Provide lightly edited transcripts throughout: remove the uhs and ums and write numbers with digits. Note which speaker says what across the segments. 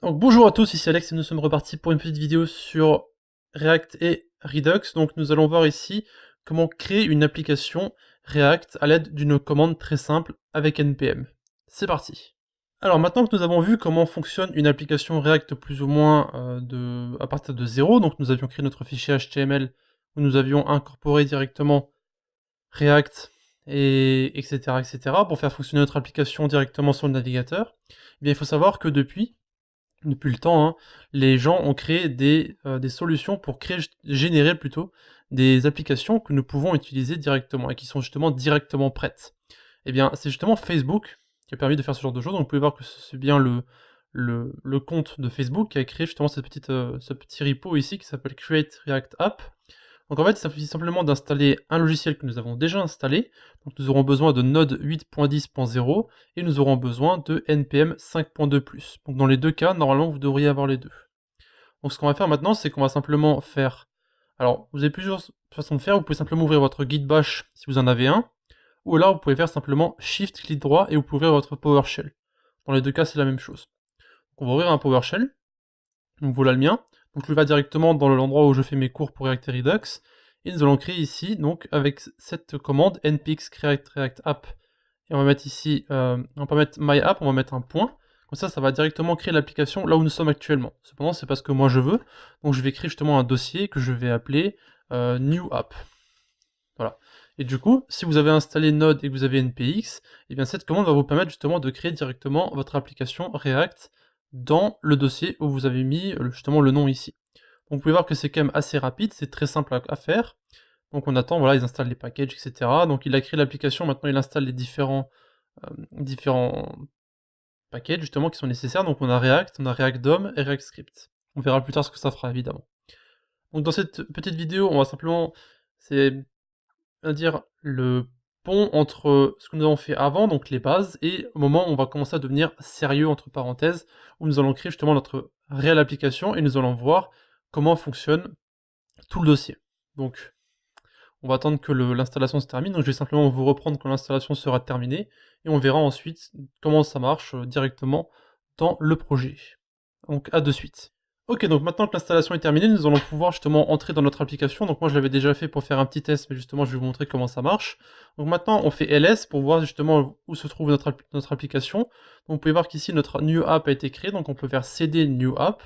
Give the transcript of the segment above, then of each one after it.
Speaker 1: Donc bonjour à tous, ici Alex et nous sommes repartis pour une petite vidéo sur React et Redux. Donc nous allons voir ici comment créer une application React à l'aide d'une commande très simple avec npm. C'est parti. Alors maintenant que nous avons vu comment fonctionne une application React plus ou moins à partir de zéro, donc nous avions créé notre fichier HTML où nous avions incorporé directement React et etc pour faire fonctionner notre application directement sur le navigateur, eh bien il faut savoir que depuis le temps, hein, les gens ont créé des solutions pour générer plutôt des applications que nous pouvons utiliser directement et qui sont justement directement prêtes. Et bien, c'est justement Facebook qui a permis de faire ce genre de choses. Donc, vous pouvez voir que c'est bien le compte de Facebook qui a créé justement ce petit repo ici qui s'appelle Create React App. Donc en fait, il suffit simplement d'installer un logiciel que nous avons déjà installé. Donc nous aurons besoin de Node 8.10.0 et nous aurons besoin de NPM 5.2+. Donc dans les deux cas, normalement, vous devriez avoir les deux. Donc ce qu'on va faire maintenant, c'est qu'on va simplement faire... Alors, vous avez plusieurs façons de faire. Vous pouvez simplement ouvrir votre guide bash si vous en avez un. Ou alors, vous pouvez faire simplement Shift, clic droit et vous pouvez ouvrir votre PowerShell. Dans les deux cas, c'est la même chose. Donc on va ouvrir un PowerShell. Donc voilà le mien. Donc je le vais directement dans l'endroit où je fais mes cours pour React et Redux. Et nous allons créer ici, donc avec cette commande npx create react app. Et on va mettre ici, on va pas mettre my app, on va mettre un point. Comme ça va directement créer l'application là où nous sommes actuellement. Cependant, c'est pas ce que moi je veux. Donc je vais créer justement un dossier que je vais appeler new app. Voilà. Et du coup, si vous avez installé Node et que vous avez npx, et bien cette commande va vous permettre justement de créer directement votre application React dans le dossier où vous avez mis justement le nom ici. Donc vous pouvez voir que c'est quand même assez rapide, c'est très simple à faire. Donc on attend, voilà, ils installent les packages, etc. Donc il a créé l'application, maintenant il installe les différents packages justement qui sont nécessaires. Donc on a React, on a React DOM et React Script. On verra plus tard ce que ça fera évidemment. Donc dans cette petite vidéo, on va simplement, c'est à dire le pont entre ce que nous avons fait avant, donc les bases, et au moment où on va commencer à devenir sérieux, entre parenthèses, où nous allons créer justement notre réelle application et nous allons voir comment fonctionne tout le dossier. Donc, on va attendre que l'installation se termine, donc je vais simplement vous reprendre quand l'installation sera terminée, et on verra ensuite comment ça marche directement dans le projet. Donc, à de suite. Ok, donc maintenant que l'installation est terminée, nous allons pouvoir justement entrer dans notre application. Donc moi je l'avais déjà fait pour faire un petit test, mais justement je vais vous montrer comment ça marche. Donc maintenant on fait ls pour voir justement où se trouve notre application. Donc vous pouvez voir qu'ici notre new app a été créée, donc on peut faire cd new app.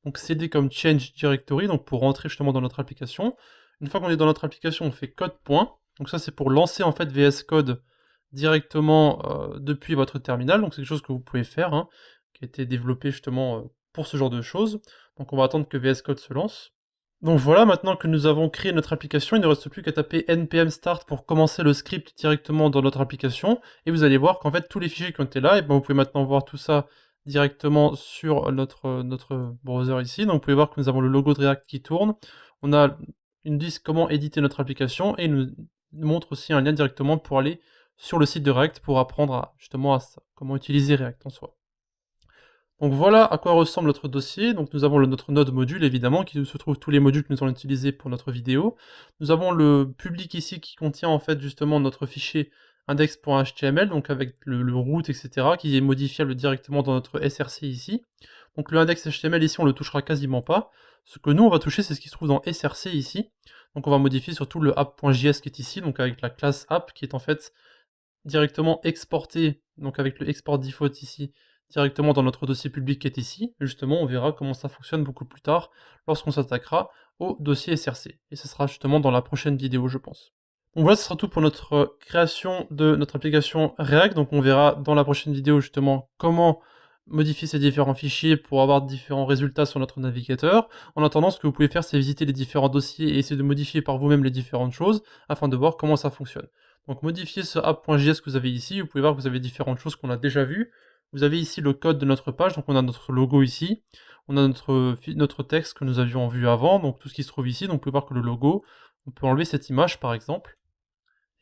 Speaker 1: Donc cd comme change directory, donc pour rentrer justement dans notre application. Une fois qu'on est dans notre application, on fait code point. Donc ça c'est pour lancer en fait VS Code directement depuis votre terminal. Donc c'est quelque chose que vous pouvez faire, hein, qui a été développé justement pour ce genre de choses. Donc on va attendre que VS Code se lance. Donc voilà, maintenant que nous avons créé notre application, il ne reste plus qu'à taper npm start pour commencer le script directement dans notre application. Et vous allez voir qu'en fait tous les fichiers qui ont été là, et ben vous pouvez maintenant voir tout ça directement sur notre browser ici. Donc vous pouvez voir que nous avons le logo de React qui tourne. On a une liste comment éditer notre application et il nous montre aussi un lien directement pour aller sur le site de React pour apprendre justement à ça, comment utiliser React en soi. Donc voilà à quoi ressemble notre dossier. Donc nous avons notre node module évidemment, qui se trouve tous les modules que nous allons utiliser pour notre vidéo. Nous avons le public ici qui contient en fait justement notre fichier index.html, donc avec le root, etc., qui est modifiable directement dans notre src ici. Donc le index.html ici on le touchera quasiment pas. Ce que nous on va toucher c'est ce qui se trouve dans src ici. Donc on va modifier surtout le app.js qui est ici, donc avec la classe app qui est en fait directement exporté, donc avec le export default ici, directement dans notre dossier public qui est ici. Et justement, on verra comment ça fonctionne beaucoup plus tard, lorsqu'on s'attaquera au dossier src. Et ce sera justement dans la prochaine vidéo, je pense. Donc voilà, ce sera tout pour notre création de notre application React. Donc on verra dans la prochaine vidéo justement comment modifier ces différents fichiers pour avoir différents résultats sur notre navigateur. En attendant, ce que vous pouvez faire, c'est visiter les différents dossiers et essayer de modifier par vous-même les différentes choses afin de voir comment ça fonctionne. Donc modifier ce app.js que vous avez ici, vous pouvez voir que vous avez différentes choses qu'on a déjà vues. Vous avez ici le code de notre page, donc on a notre logo ici, on a notre texte que nous avions vu avant, donc tout ce qui se trouve ici, donc vous pouvez voir que le logo, on peut enlever cette image par exemple,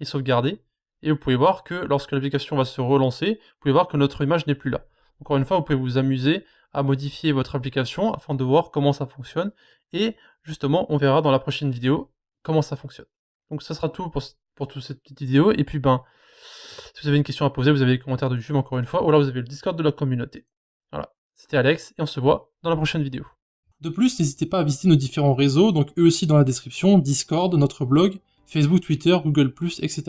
Speaker 1: et sauvegarder, et vous pouvez voir que lorsque l'application va se relancer, vous pouvez voir que notre image n'est plus là. Encore une fois, vous pouvez vous amuser à modifier votre application afin de voir comment ça fonctionne, et justement, on verra dans la prochaine vidéo comment ça fonctionne. Donc ça sera tout pour toute cette petite vidéo, et puis ben, si vous avez une question à poser, vous avez les commentaires de YouTube encore une fois, ou là vous avez le Discord de la communauté. Voilà. C'était Alex, et on se voit dans la prochaine vidéo.
Speaker 2: De plus, n'hésitez pas à visiter nos différents réseaux, donc eux aussi dans la description, Discord, notre blog, Facebook, Twitter, Google+, etc.